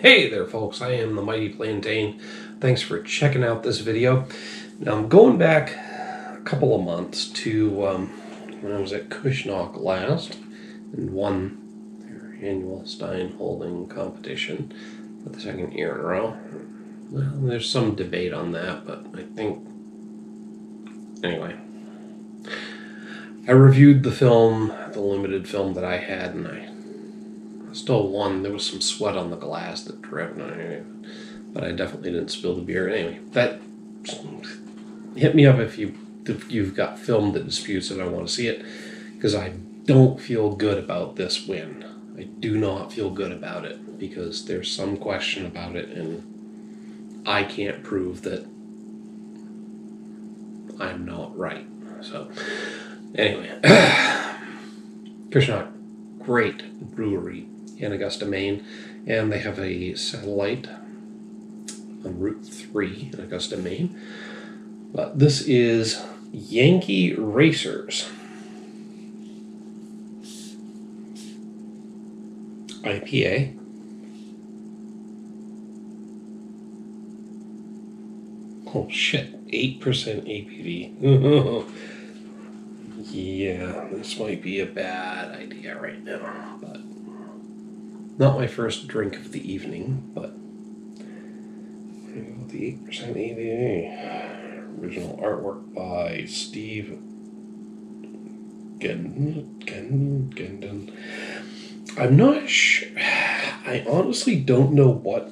Hey there folks, I am the Mighty Plantain. Thanks for checking out this video. Now I'm going back a couple of months to when I was at Cushnoc last and won their annual Stein holding competition for the second year in a row. Well, there's some debate on that, but I think... Anyway. I reviewed the film, the limited film that I had, and I still won. There was some sweat on the glass that dripped on it, but I definitely didn't spill the beer. Anyway, that hit me up if you've got film that disputes it. I want to see it because I don't feel good about this win. I do not feel good about it because there's some question about it, and I can't prove that I'm not right. So anyway, Cushnoc, great brewery in Augusta, Maine, and they have a satellite on Route 3 in Augusta, Maine. But this is Yankee Racers IPA. Oh shit, 8% ABV. Yeah, this might be a bad idea right now, but not my first drink of the evening, but the 8% ABV. Original artwork by Steve Gendon. I'm not sure. I honestly don't know what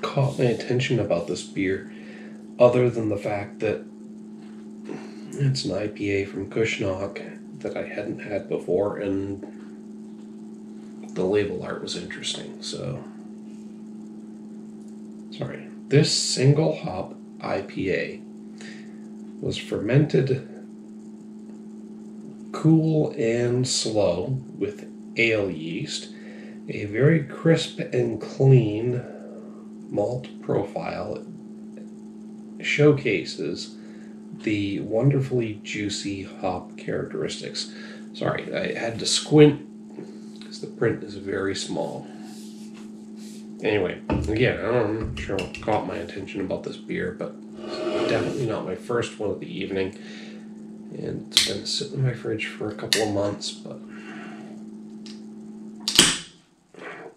caught my attention about this beer, other than the fact that it's an IPA from Cushnoc that I hadn't had before, and the label art was interesting. So, sorry. This single hop IPA was fermented cool and slow with ale yeast. A very crisp and clean malt profile showcases the wonderfully juicy hop characteristics. Sorry, I had to squint because the print is very small. Anyway, again, I'm not sure what caught my attention about this beer, but it's definitely not my first one of the evening. And it's been sitting in my fridge for a couple of months, but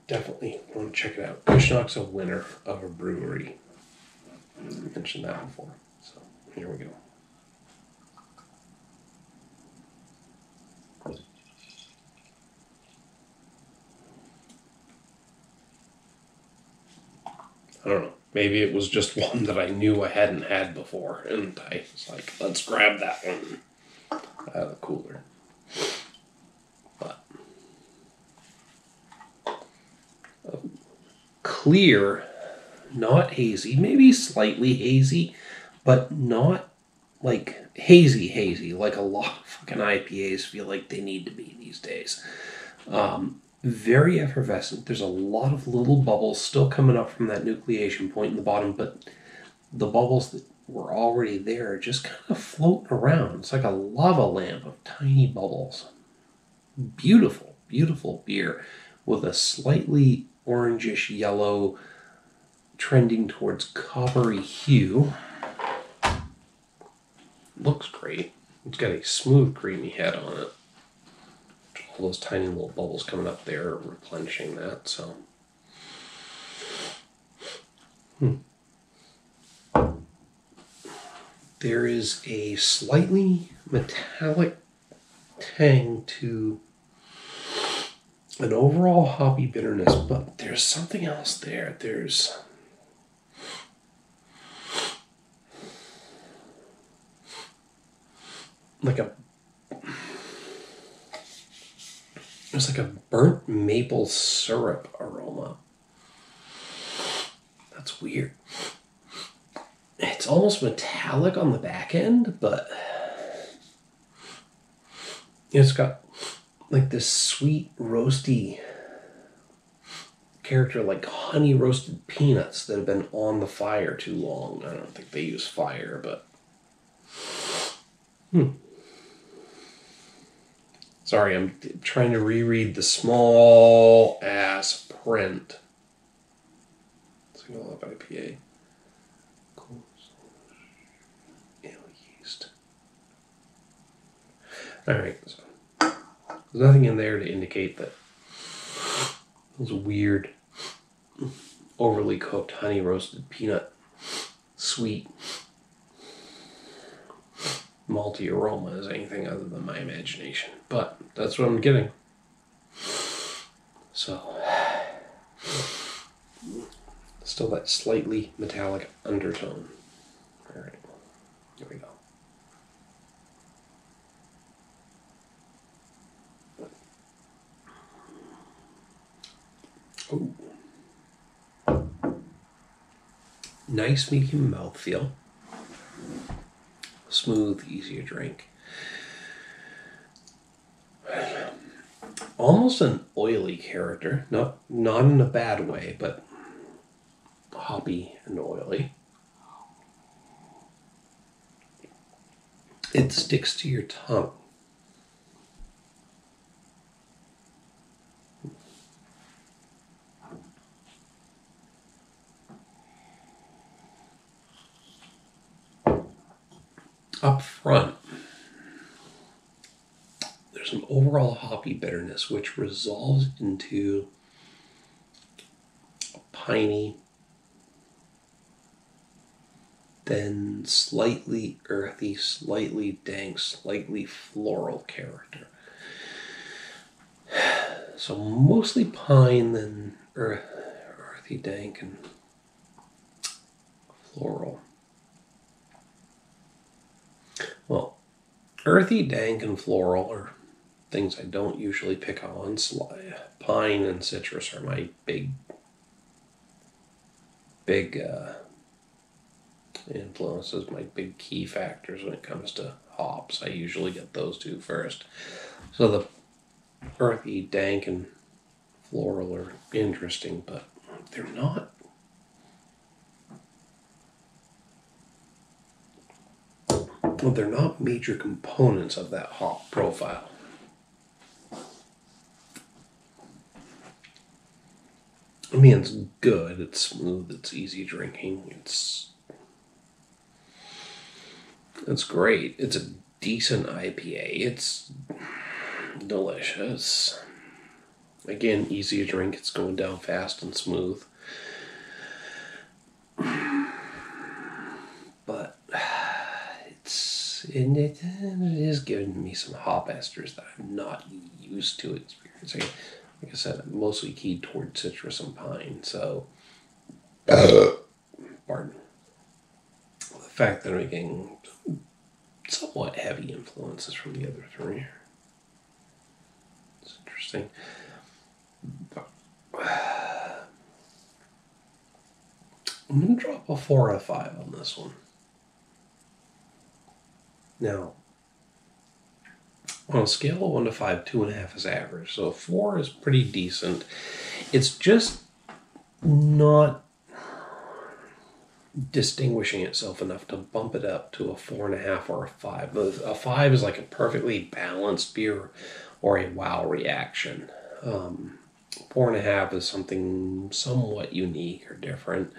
definitely want to check it out. Cushnoc's a winner of a brewery. I mentioned that before, so here we go. I don't know. Maybe it was just one that I knew I hadn't had before, and I was like, let's grab that one out of the cooler. But clear, not hazy, maybe slightly hazy, but not like hazy, like a lot of fucking IPAs feel like they need to be these days. Very effervescent. There's a lot of little bubbles still coming up from that nucleation point in the bottom, but the bubbles that were already there are just kind of floating around. It's like a lava lamp of tiny bubbles. Beautiful, beautiful beer with a slightly orangish yellow trending towards coppery hue. Looks great. It's got a smooth, creamy head on it. All those tiny little bubbles coming up there are replenishing that, so. There is a slightly metallic tang to an overall hoppy bitterness, but there's something else there. There's like a burnt maple syrup aroma. That's weird. It's almost metallic on the back end, but it's got like this sweet, roasty character, like honey roasted peanuts that have been on the fire too long. I don't think they use fire, but sorry, I'm trying to reread the small ass print single hop IPA. Ale yeast. Alright, so there's nothing in there to indicate that those weird, overly cooked honey roasted peanut, sweet, malty aroma is anything other than my imagination. But that's what I'm getting. So, still that slightly metallic undertone. Alright, here we go. Ooh. Nice medium mouthfeel. Smooth, easy to drink. Almost an oily character. Not in a bad way, but hoppy and oily. It sticks to your tongue. Up front, there's an overall hoppy bitterness which resolves into a piney, then slightly earthy, slightly dank, slightly floral character. So mostly pine, then earthy, dank, and floral. Well, earthy, dank, and floral are things I don't usually pick on. Pine and citrus are my big influences, my big key factors when it comes to hops. I usually get those two first. So the earthy, dank, and floral are interesting, but they're not major components of that hop profile. I mean, it's good, it's smooth, it's easy drinking, it's great. It's a decent IPA. It's delicious. Again, easy to drink. It's going down fast and smooth. But it is giving me some hop esters that I'm not used to experiencing. Like I said, I'm mostly keyed toward citrus and pine, so pardon. The fact that I'm getting somewhat heavy influences from the other three. It's interesting. I'm going to drop a 4 out of 5 on this one. Now, on a scale of 1 to 5, 2.5 is average. So 4 is pretty decent. It's just not distinguishing itself enough to bump it up to a 4.5 or a 5. A 5 is like a perfectly balanced beer or a wow reaction. 4.5 is something somewhat unique or different.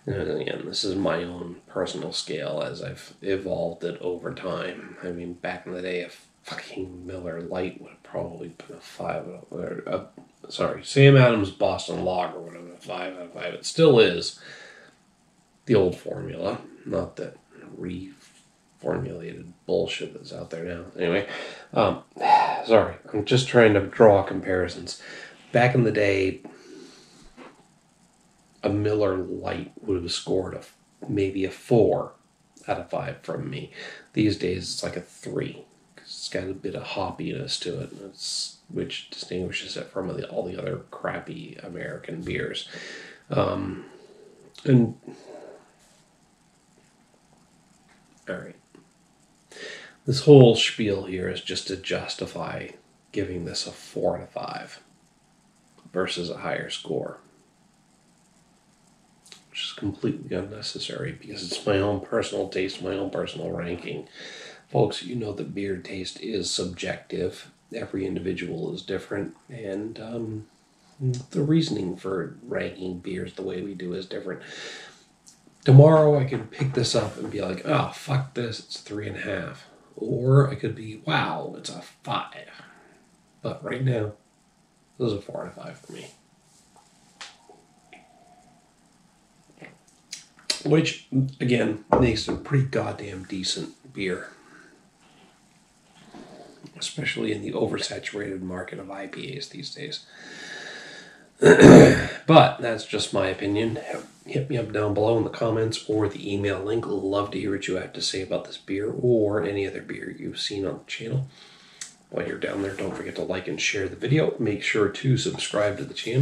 And again, this is my own personal scale as I've evolved it over time. I mean, back in the day, a fucking Miller Lite would have probably been a 5 Sam Adams Boston Lager would have been a 5 out of 5. It still is. The old formula, not that reformulated bullshit that's out there now. Anyway, sorry, I'm just trying to draw comparisons. Back in the day, a Miller Lite would have scored maybe a 4 out of 5 from me. These days, it's like a 3. It's got a bit of hoppiness to it, which distinguishes it from all the other crappy American beers. All right. This whole spiel here is just to justify giving this a 4 out of 5 versus a higher score, which is completely unnecessary because it's my own personal taste, my own personal ranking. Folks, you know that beer taste is subjective. Every individual is different, and the reasoning for ranking beers the way we do is different. Tomorrow I could pick this up and be like, oh, fuck this, it's 3.5. Or I could be, wow, it's a 5. But right now, this is a 4 out of 5 for me. Which, again, makes it a pretty goddamn decent beer. Especially in the oversaturated market of IPAs these days. But that's just my opinion. Hit me up down below in the comments or the email link. Love to hear what you have to say about this beer or any other beer you've seen on the channel. While you're down there, don't forget to like and share the video. Make sure to subscribe to the channel.